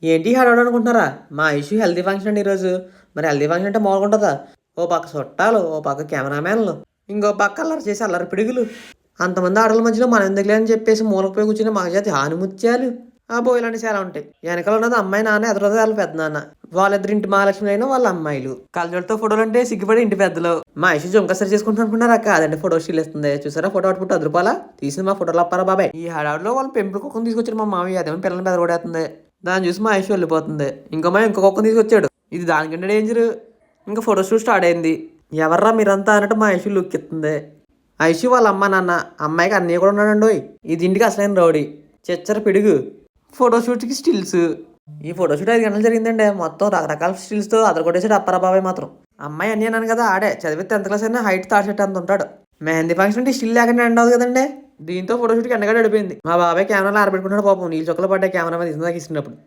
ఏంటి హడావుడి అనుకుంటున్నారా? మా ఇష్యూ హెల్తీ ఫంక్షన్ అండి ఈరోజు. మరి హెల్తీ ఫంక్షన్ అంటే మామూలుగా ఉంటుందా? ఓ పక్క చుట్టాలు, ఓ పక్క కెమెరామ్యాన్లు, ఇంకో పక్క అల్లరి చేసి అల్లరి పిడుగులు. అంతమంది ఆడల మధ్యలో మనం ఎందుకులే అని చెప్పేసి మూలకు పోయి కూర్చుని మగజాతి హానుముత్యాలు. ఇలాంటి చాలా ఉంటాయి. వెనకాల ఉన్నది అమ్మాయి నాన్న, ఎదురుది వాళ్ళ పెద్ద నాన్న. వాళ్ళిద్దరు ఇంటి మహాలక్ష్మి అయినా వాళ్ళ అమ్మాయిలు. కళ్ళజోడుతో ఫోటోలు అంటే సిగ్గుపడి ఇంటి పెద్దలు. మా ఇష్యూ జొంక సరి చేసుకుంటున్నా అనుకున్నారా? కాదండి, ఫోటో స్టిల్ ఇస్తుంది. చూసారా ఫోటో అవుట్పుట్ 10 రూపాయల తీసింది మా ఫోటోలు అప్పారా బాబాయ్. ఈ హడావుడిలో వాళ్ళు పెంపుడు కుక్కను తీసుకొచ్చారు మా మామయ్య. అదేమో పిల్లల్ని పెదరగొడేస్తుంది. దాన్ని చూసి మా ఐషు వెళ్ళిపోతుంది. ఇంకో కుక్కను తీసుకొచ్చాడు. ఇది దానికంటే డేంజర్. ఇంకా ఫోటో షూట్ స్టార్ట్ అయింది. ఎవర్రా మీరంతా అన్నట్టు మా ఐషు లుక్ ఇస్తుంది. ఐషు వాళ్ళ అమ్మ నాన్న, అమ్మాయికి అన్నయ్య కూడా ఉన్నాడండి. ఇది ఇంటికి అసలైన రౌడీ, చెచ్చర పిడుగు. ఫోటోషూట్కి స్టిల్స్. ఈ ఫోటోషూట్ 5 గంటలు జరిగిందండి. మొత్తం రకరకాల స్టిల్స్తో అదరగొట్టేసాడు అప్పారా బాబాయ్ మాత్రం. అమ్మాయి అన్నీ అన్నాను కదా, ఆడే చదివి 10th క్లాస్ అయినా హైట్ తాడు చెట్టు అంత ఉంటాడు. మెహందీ ఫంక్షన్ అంటే స్టిల్ లేకుండా ఎండ్ అవుతుంది కదండి. దీంతో ఫోటోషూట్కి ఎండగా గడిపోయింది. మా బాబాయ్ కెమెరాలో ఆరబెట్టుకుంటాడు పాపం. నీళ్ళు చుక్కలు పడ్డాయి కెమెరా మీద ఇస్తున్నప్పుడు.